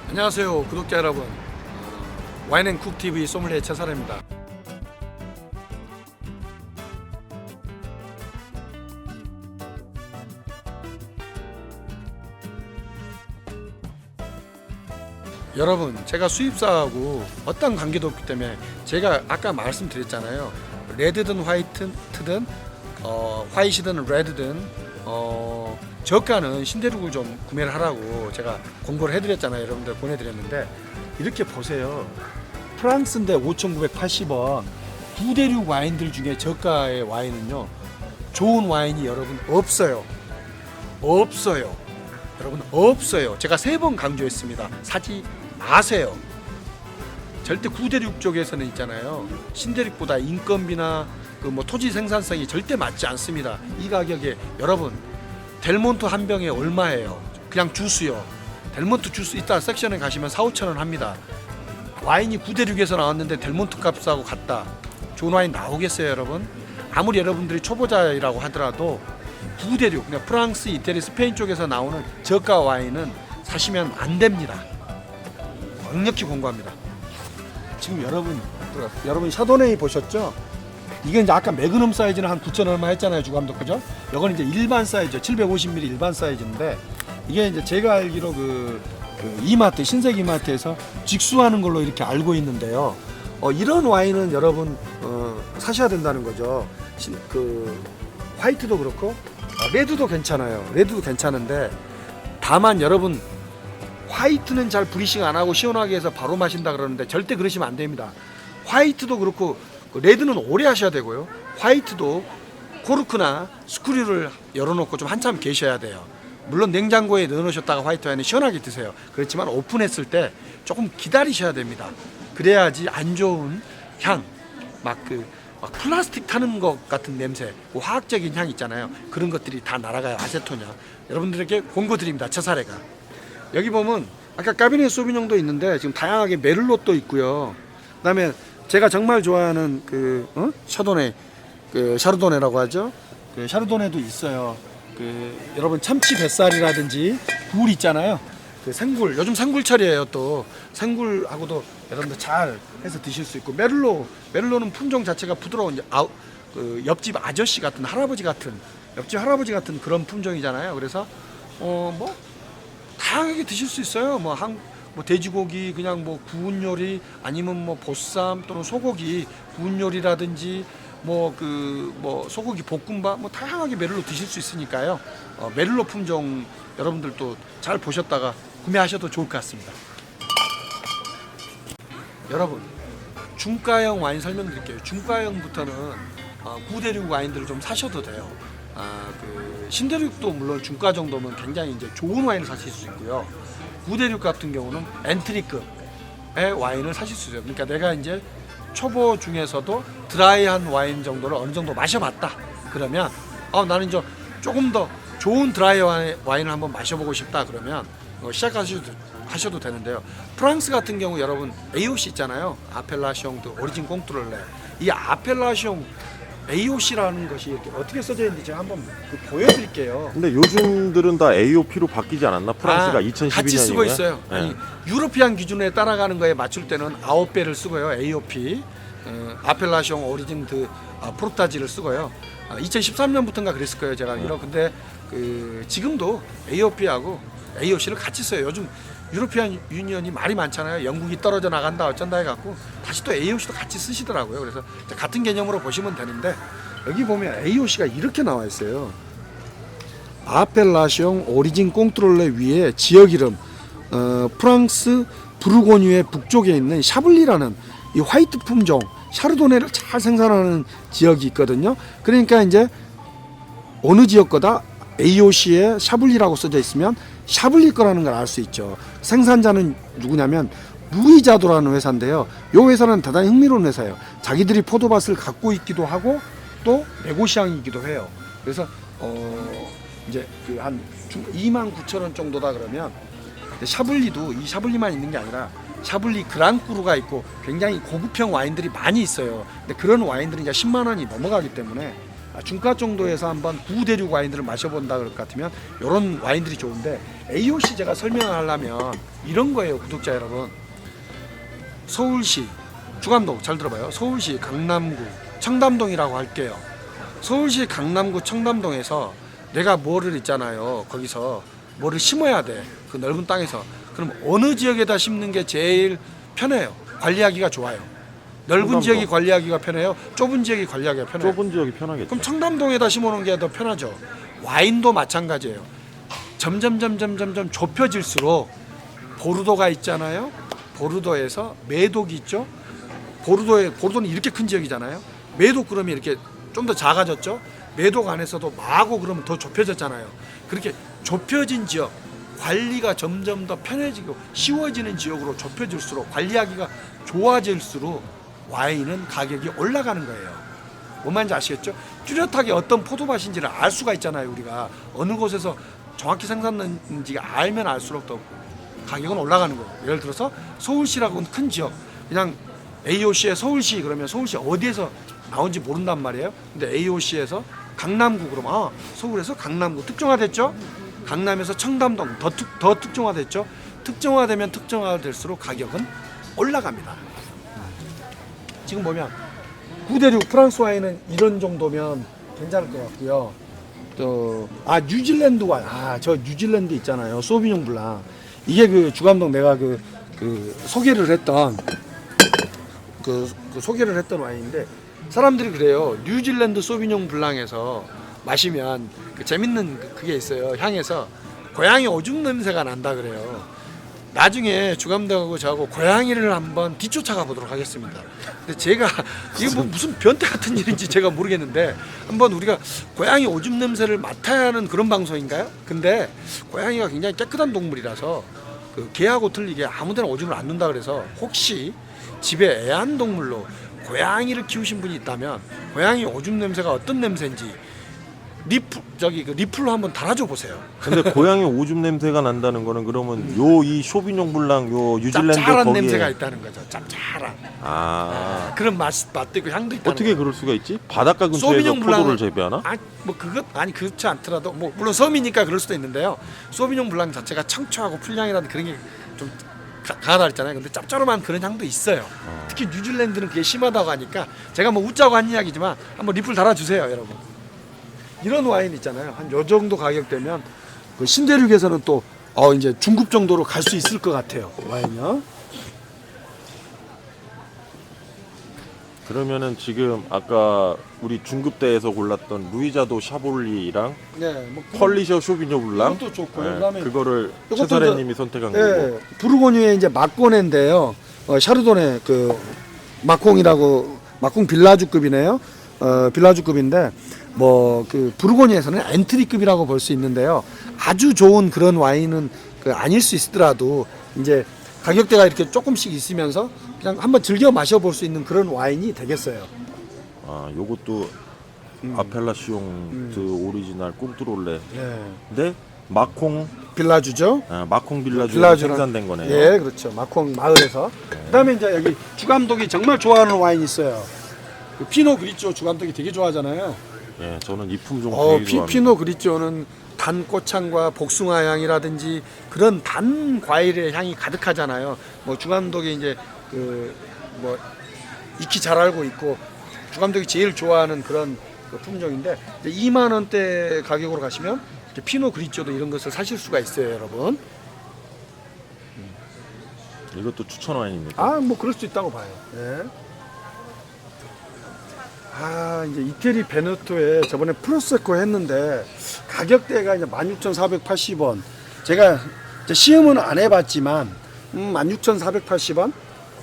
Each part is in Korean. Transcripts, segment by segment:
안녕하세요 구독자 여러분, 와인앤쿡TV 소믈리에 최사라입니다. 여러분, 제가 수입사하고 어떤 관계도 없기 때문에 제가 아까 말씀드렸잖아요. 레드든 화이트든 화이트든 레드든 저가는 신대륙을 좀 구매를 하라고 제가 공고를 해드렸잖아요. 여러분들 보내드렸는데 이렇게 보세요. 프랑스인데 5,980원. 구대륙 와인들 중에 저가의 와인은요, 좋은 와인이 여러분 없어요. 여러분 없어요. 제가 3번 강조했습니다. 사지 마세요. 절대 구대륙 쪽에서는 있잖아요, 신대륙보다 인건비나 그 토지 생산성이 절대 맞지 않습니다. 이 가격에 여러분, 델몬트 한 병에 얼마예요? 그냥 주스요. 델몬트 주스 이따 섹션에 가시면 4,5,000원 합니다. 와인이 구대륙에서 나왔는데 델몬트 값하고 같다. 좋은 와인 나오겠어요, 여러분? 아무리 여러분들이 초보자이라고 하더라도 구대륙, 그러니까 프랑스, 이태리, 스페인 쪽에서 나오는 저가 와인은 사시면 안 됩니다. 강력히 공고합니다. 지금 여러분 샤도네이 보셨죠? 이게 이제 아까 매그넘 사이즈는 한 9,000 얼마 했잖아요, 주감독, 그죠? 이건 이제 일반 사이즈, 750ml 일반 사이즈인데, 이게 이제 제가 알기로 그 이마트, 신세계 이마트에서 직수하는 걸로 이렇게 알고 있는데요. 이런 와인은 여러분 사셔야 된다는 거죠. 화이트도 그렇고 레드도 괜찮아요. 레드도 괜찮은데, 다만 여러분, 화이트는 잘 브리싱 안 하고 시원하게 해서 바로 마신다 그러는데 절대 그러시면 안 됩니다. 화이트도 그렇고 레드는 오래 하셔야 되고요. 화이트도 코르크나 스크류를 열어놓고 좀 한참 계셔야 돼요. 물론 냉장고에 넣어놓으셨다가 화이트 와인을 시원하게 드세요. 그렇지만 오픈했을 때 조금 기다리셔야 됩니다. 그래야지 안 좋은 향, 막 플라스틱 타는 것 같은 냄새, 화학적인 향 있잖아요. 그런 것들이 다 날아가요. 아세토냐. 여러분들에게 공고드립니다. 처사례가. 여기 보면 아까 까비네 소비뇽도 있는데 지금 다양하게 메를롯도 있고요. 그다음에 제가 정말 좋아하는 샤도네, 샤르도네라고 하죠. 샤르도네도 있어요. 여러분 참치 뱃살이라든지 굴 있잖아요. 생굴, 요즘 생굴철이에요. 또 생굴하고도 여러분들 잘 해서 드실 수 있고, 메를로는 품종 자체가 부드러운 옆집 아저씨 같은 옆집 할아버지 같은 그런 품종이잖아요. 그래서 다양하게 드실 수 있어요. 돼지고기 그냥 구운 요리, 아니면 보쌈 또는 소고기 구운 요리라든지 소고기 볶음밥 다양하게 메를로 드실 수 있으니까요. 메를로 품종 여러분들도 잘 보셨다가 구매하셔도 좋을 것 같습니다. 여러분, 중가형 와인 설명드릴게요. 중가형부터는 구대륙 와인들을 좀 사셔도 돼요. 신대륙도 물론 중가 정도면 굉장히 이제 좋은 와인을 사실 수 있고요. 구대륙 같은 경우는 엔트리급의 와인을 사실 수 있어요. 그러니까 내가 이제 초보 중에서도 드라이한 와인 정도를 어느 정도 마셔봤다. 그러면 나는 이제 조금 더 좋은 드라이 와인을 한번 마셔보고 싶다. 그러면 시작하셔도 되는데요. 프랑스 같은 경우 여러분 AOC 있잖아요. 아펠라시옹 오리진 꽁뚜롤레. 이 아펠라시옹 AOC라는 것이 이렇게 어떻게 써져 있는지 제가 한번 보여드릴게요. 근데 요즘들은 다 AOP로 바뀌지 않았나? 프랑스가 2012년이고요. 같이 쓰고 있어요. 네. 아니, 유로피안 기준에 따라가는 거에 맞출 때는 아홉배를 쓰고요. AOP, 아펠라시옹 오리진 포르타지를 쓰고요. 2013년부터인가 그랬을 거예요. 제가 근데 지금도 AOP하고 AOC를 같이 써요. 요즘 유로피안 유니언이 말이 많잖아요. 영국이 떨어져 나간다 어쩐다 해갖고 다시 또 AOC도 같이 쓰시더라고요. 그래서 같은 개념으로 보시면 되는데, 여기 보면 AOC가 이렇게 나와 있어요. 아펠라시옹 오리진 꽁트롤레 위에 지역 이름, 프랑스 부르고뉴의 북쪽에 있는 샤블리라는 이 화이트 품종 샤르도네를 잘 생산하는 지역이 있거든요. 그러니까 이제 어느 지역 거다 AOC에 샤블리라고 써져 있으면 샤블리 거라는 걸 알 수 있죠. 생산자는 누구냐면 무이자도라는 회사인데요. 이 회사는 대단히 흥미로운 회사예요. 자기들이 포도밭을 갖고 있기도 하고 또 네고시앙이기도 해요. 그래서 이제 한 29,000원 정도다 그러면, 샤블리도 이 샤블리만 있는 게 아니라 샤블리 그랑꾸르가 있고 굉장히 고급형 와인들이 많이 있어요. 근데 그런 와인들이 이제 10만 원이 넘어가기 때문에 중가 정도에서 한번 구대륙 와인들을 마셔본다 그럴 것 같으면 이런 와인들이 좋은데, AOC 제가 설명을 하려면 이런 거예요, 구독자 여러분. 서울시 주감독 잘 들어봐요. 서울시 강남구 청담동이라고 할게요. 서울시 강남구 청담동에서 내가 뭐를 있잖아요. 거기서 뭐를 심어야 돼. 그 넓은 땅에서. 그럼 어느 지역에다 심는 게 제일 편해요? 관리하기가 좋아요. 넓은 청담동. 지역이 관리하기가 편해요? 좁은 지역이 관리하기가 편해요? 좁은 지역이 편하겠죠. 그럼 청담동에다 심어놓은 게 더 편하죠. 와인도 마찬가지예요. 점점 좁혀질수록 보르도가 있잖아요. 보르도에서 메독이 있죠. 보르도는 이렇게 큰 지역이잖아요. 메독 그러면 이렇게 좀 더 작아졌죠. 메독 안에서도 마고 그러면 더 좁혀졌잖아요. 그렇게 좁혀진 지역, 관리가 점점 더 편해지고 쉬워지는 지역으로 좁혀질수록, 관리하기가 좋아질수록 와인은 가격이 올라가는 거예요. 뭔 말인지 아시겠죠? 뚜렷하게 어떤 포도밭인지를 알 수가 있잖아요. 우리가 어느 곳에서 정확히 생산되는지가 알면 알수록 더 가격은 올라가는 거예요. 예를 들어서 서울시라고는 큰 지역, 그냥 AOC의 서울시 그러면 서울시 어디에서 나온지 모른단 말이에요. 근데 AOC에서 강남구 그러면 서울에서 강남구 특정화됐죠. 강남에서 청담동 더 특정화됐죠. 특정화되면 특정화될수록 가격은 올라갑니다. 지금 보면 구대륙 프랑스 와인은 이런 정도면 괜찮을 것 같고요. 또 뉴질랜드 와인, 저 뉴질랜드 있잖아요. 소비뇽 블랑. 이게 그 주감독 내가 그 소개를 했던 그 소개를 했던 와인인데, 사람들이 그래요. 뉴질랜드 소비뇽 블랑에서 마시면 그 재밌는 그게 있어요. 향에서 고양이 오줌 냄새가 난다 그래요. 나중에 주감독하고 저하고 고양이를 한번 뒤쫓아가 보도록 하겠습니다. 근데 제가 이게 뭐 무슨 변태 같은 일인지 제가 모르겠는데, 한번 우리가 고양이 오줌 냄새를 맡아야 하는 그런 방송인가요? 근데 고양이가 굉장히 깨끗한 동물이라서 그 개하고 틀리게 아무데나 오줌을 안 눈다 그래서, 혹시 집에 애완동물로 고양이를 키우신 분이 있다면 고양이 오줌 냄새가 어떤 냄새인지 리플로 한번 달아줘 보세요. 근데 고양이 오줌 냄새가 난다는 거는 그러면 이 쇼비뇽 블랑 요 뉴질랜드 짭짤한 거기에 냄새가 있다는 거죠. 짭짤한. 그런 맛도 있고 향도 있다는 어떻게 거예요. 그럴 수가 있지? 바닷가 근처에서 소비뇽 포도를 블랑은- 재배하나? 그렇지 않더라도 뭐 물론 섬이니까 그럴 수도 있는데요. 소비뇽 블랑 자체가 청초하고 풀향이라는 그런 게 좀 강하다 했잖아요. 근데 짭조름한 그런 향도 있어요. 특히 뉴질랜드는 그게 심하다고 하니까 제가 뭐 웃자고 한 이야기지만 한번 리플 달아주세요, 여러분. 이런 와인 있잖아요. 한 요 정도 가격대면 그 신대륙에서는 또 이제 중급 정도로 갈 수 있을 것 같아요. 와인요. 그러면은 지금 아까 우리 중급대에서 골랐던 루이자도 샤볼리랑 네, 뭐 펄리셔 쇼비뇽 블랑 이것도 좋고, 네, 그다음에 그거를 이것도 최사래님이 선택한 거고. 예, 부르고뉴의 이제 마코네인데요. 샤르도네 그 마콩이라고, 마콩 빌라주급이네요. 빌라주급인데 뭐 그 부르고뉴에서는 엔트리급이라고 볼 수 있는데요. 아주 좋은 그런 와인은 아닐 수 있더라도 이제 가격대가 이렇게 조금씩 있으면서 그냥 한번 즐겨 마셔볼 수 있는 그런 와인이 되겠어요. 요것도 아펠라시옹 오리지널 꽁트롤레. 예. 근데 마콩 빌라주죠. 마콩 빌라주에서 빌라주는- 생산된 거네요. 예, 그렇죠. 마콩 마을에서. 그다음에 이제 여기 주감독이 정말 좋아하는 와인이 있어요. 그 피노 그리쪼 주감독이 되게 좋아하잖아요. 예, 저는 이 품종 되게 좋아합니다. 피노 그리쪼는 단 꽃향과 복숭아 향이라든지 그런 단 과일의 향이 가득하잖아요. 뭐 주감독이 이제 뭐 익히 잘 알고 있고 주감독이 제일 좋아하는 그런 그 품종인데, 2만 원대 가격으로 가시면 이제 피노 그리쪼도 이런 것을 사실 수가 있어요, 여러분. 이것도 추천 와인입니까? 뭐 그럴 수 있다고 봐요. 예. 이제 이태리 베네토에 저번에 프로세코 했는데 가격대가 이제 16,480원. 제가 이제 시음은 안 해봤지만 16,480원.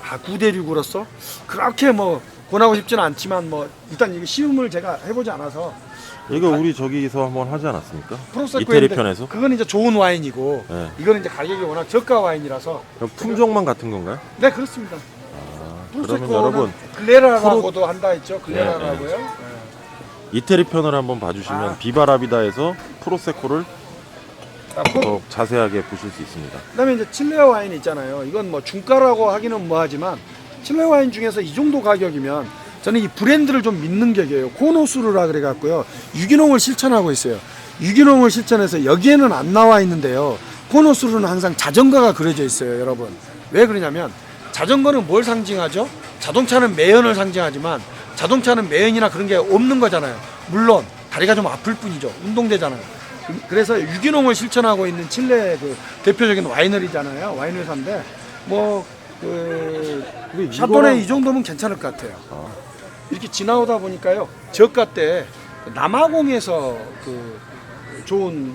9대6으로서 그렇게 뭐 권하고 싶지는 않지만 뭐 일단 이게 시음을 제가 해보지 않아서. 이거 우리 저기서 한번 하지 않았습니까? 프로세코 이태리 했는데 편에서? 그건 이제 좋은 와인이고, 네. 이거는 이제 가격이 워낙 저가 와인이라서. 그럼 품종만 같은 건가요? 네, 그렇습니다. 그러면 프로세코는 여러분 글레라라고도 한다 했죠. 글레라라고요. 이태리 편을 한번 봐주시면 비바라비다에서 프로세코를 더 자세하게 보실 수 있습니다. 그다음에 이제 칠레 와인 있잖아요. 이건 뭐 중가라고 하기는 뭐하지만 칠레 와인 중에서 이 정도 가격이면 저는 이 브랜드를 좀 믿는 격이에요. 코노수르라 그래 갖고요. 유기농을 실천하고 있어요. 유기농을 실천해서 여기에는 안 나와 있는데요. 코노수르는 항상 자전거가 그려져 있어요, 여러분. 왜 그러냐면 자전거는 뭘 상징하죠? 자동차는 매연을 상징하지만 자동차는 매연이나 그런 게 없는 거잖아요. 물론 다리가 좀 아플 뿐이죠. 운동되잖아요. 그래서 유기농을 실천하고 있는 칠레의 그 대표적인 와이너리잖아요. 와인 회사인데 근데 샤토네 이 정도면 괜찮을 것 같아요. 이렇게 지나오다 보니까요. 저가 때 남아공에서 그 좋은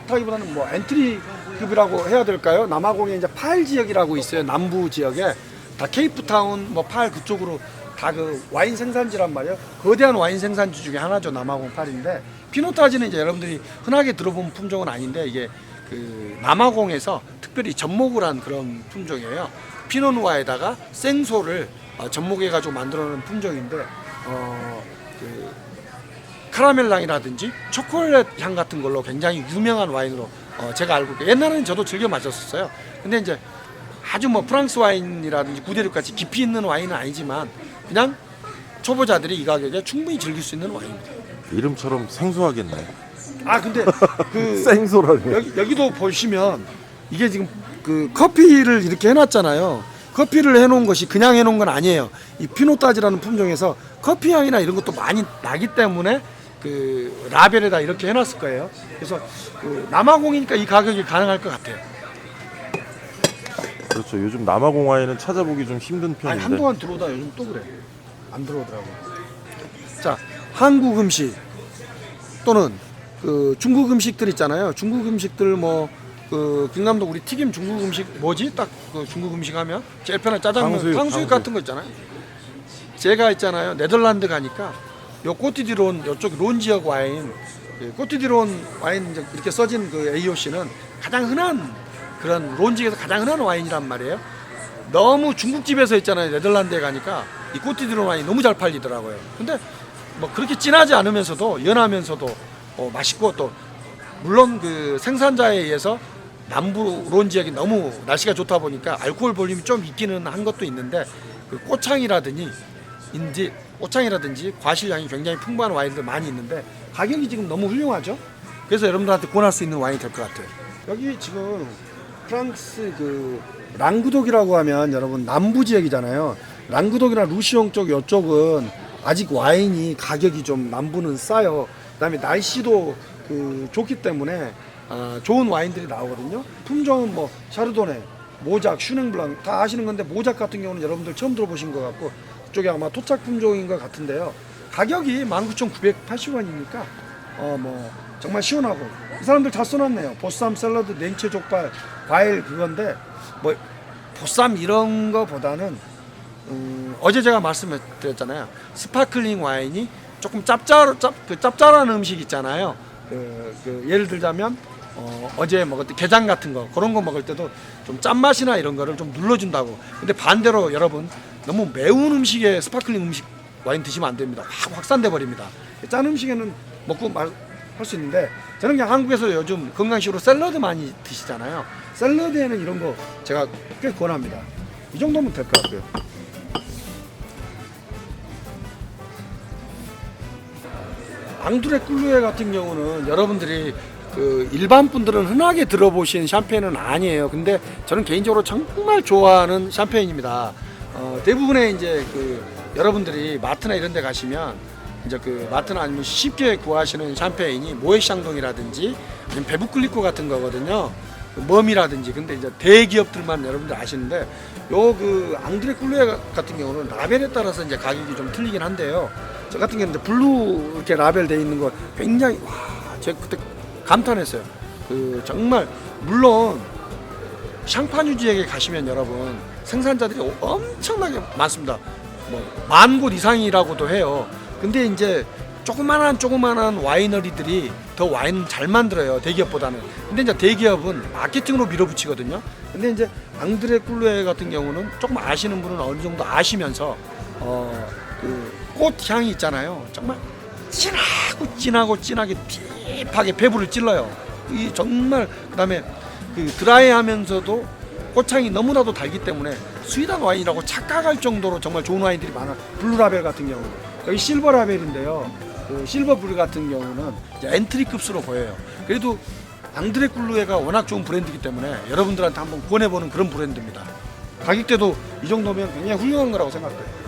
타기보다는 뭐 엔트리급이라고 해야 될까요? 남아공에 이제 파일 지역이라고 있어요. 남부 지역에 다 케이프타운 뭐 파일 그쪽으로 다 그 와인 생산지란 말이에요. 거대한 와인 생산지 중에 하나죠. 남아공 파일인데 피노타지는 이제 여러분들이 흔하게 들어본 품종은 아닌데 이게 그 남아공에서 특별히 접목을 한 그런 품종이에요. 피노누아에다가 생소를 접목해가지고 만들어놓은 품종인데 그 카라멜랑이라든지 초콜릿 향 같은 걸로 굉장히 유명한 와인으로 제가 알고 있고 옛날에는 저도 즐겨 마셨었어요. 근데 이제 아주 뭐 프랑스 와인이라든지 구대륙 같이 깊이 있는 와인은 아니지만 그냥 초보자들이 이 가격에 충분히 즐길 수 있는 와인입니다. 이름처럼 생소하겠네. 근데 그 생소라네. 여기도 보시면 이게 지금 그 커피를 이렇게 해놨잖아요. 커피를 해놓은 것이 그냥 해놓은 건 아니에요. 이 피노타지라는 품종에서 커피 향이나 이런 것도 많이 나기 때문에 그 라벨에다 이렇게 해놨을 거예요. 그래서 그 남아공이니까 이 가격이 가능할 것 같아요. 그렇죠. 요즘 남아공 와인은 찾아보기 좀 힘든 아니, 편인데. 한동안 들어오다 요즘 또 그래. 안 들어오더라고. 자, 한국 음식 또는 그 중국 음식들 있잖아요. 중국 음식들 뭐 그 경남도 우리 튀김 중국 음식 뭐지? 딱 그 중국 음식 하면 제일 편한 짜장면, 탕수육 같은 거 있잖아요. 제가 있잖아요. 네덜란드 가니까 요 꼬티디론 요쪽 론 지역 와인, 꼬티디론 와인 이제 이렇게 써진 그 AOC는 가장 흔한 그런 론 지역에서 가장 흔한 와인이란 말이에요. 너무 중국집에서 있잖아요. 네덜란드에 가니까 이 꼬티디론 와인이 너무 잘 팔리더라고요. 근데 뭐 그렇게 진하지 않으면서도 연하면서도 맛있고 또 물론 그 생산자에 의해서 남부 론 지역이 너무 날씨가 좋다 보니까 알코올 볼륨이 좀 있기는 한 것도 있는데 그 꽃향이라든지 과실량이 굉장히 풍부한 와인들 많이 있는데 가격이 지금 너무 훌륭하죠. 그래서 여러분들한테 권할 수 있는 와인이 될 것 같아요. 여기 지금 프랑스 그 랑구독이라고 하면 여러분 남부 지역이잖아요. 랑구독이나 루시옹 쪽 이쪽은 아직 와인이 가격이 좀 남부는 싸요. 그다음에 날씨도 그 좋기 때문에 좋은 와인들이 나오거든요. 품종은 뭐 샤르도네, 모작, 슈냉블랑 다 아시는 건데 모작 같은 경우는 여러분들 처음 들어보신 것 같고 그쪽이 아마 토착 품종인 것 같은데요. 가격이 19,980원이니까 뭐 정말 시원하고 이 사람들 다 써놨네요. 보쌈 샐러드, 냉채 족발, 과일 그건데 뭐 보쌈 이런 거보다는 어제 제가 말씀드렸잖아요. 스파클링 와인이 조금 짭짤한 음식 있잖아요. 예를 들자면 어제 먹을 때 게장 같은 거 그런 거 먹을 때도 좀 짠맛이나 이런 거를 좀 눌러준다고. 근데 반대로 여러분 너무 매운 음식에 스파클링 음식 와인 드시면 안 됩니다. 확산돼 버립니다. 짠 음식에는 먹고 할 수 있는데 저는 그냥 한국에서 요즘 건강식으로 샐러드 많이 드시잖아요. 샐러드에는 이런 거 제가 꽤 권합니다. 이 정도면 될 것 같고요. 앙드레 꿀루에 같은 경우는 여러분들이 그 일반 분들은 흔하게 들어보신 샴페인은 아니에요. 근데 저는 개인적으로 정말 좋아하는 샴페인입니다. 대부분의 이제 그 여러분들이 마트나 이런 데 가시면 이제 그 마트나 아니면 쉽게 구하시는 샴페인이 모에샹동이라든지 아니면 베부클리코 같은 거거든요. 멈이라든지. 근데 이제 대기업들만 여러분들 아시는데 요 그 앙드레 꿀루에 같은 경우는 라벨에 따라서 이제 가격이 좀 틀리긴 한데요. 저 같은 경우는 블루 이렇게 라벨 돼 있는 거 굉장히 제가 그때 감탄했어요. 그 정말 물론 샹파뉴 지역에 가시면 여러분 생산자들이 엄청나게 많습니다. 뭐 10,000곳 이상이라고도 해요. 근데 이제 조그만한 와이너리들이 더 와인 잘 만들어요. 대기업보다는. 근데 이제 대기업은 마케팅으로 밀어붙이거든요. 근데 이제 앙드레 꿀루에 같은 경우는 조금 아시는 분은 어느 정도 아시면서 그 꽃향이 있잖아요. 정말 진하게 딥하게 배부를 찔러요. 이 정말 그다음에 그 드라이하면서도 꽃향이 너무나도 달기 때문에 스위덴 와인이라고 착각할 정도로 정말 좋은 와인들이 많아요. 블루라벨 같은 경우 여기 실버라벨인데요. 그 실버블루 같은 경우는 이제 엔트리급수로 보여요. 그래도 앙드레 꿀루에가 워낙 좋은 브랜드이기 때문에 여러분들한테 한번 권해보는 그런 브랜드입니다. 가격대도 이 정도면 굉장히 훌륭한 거라고 생각돼요.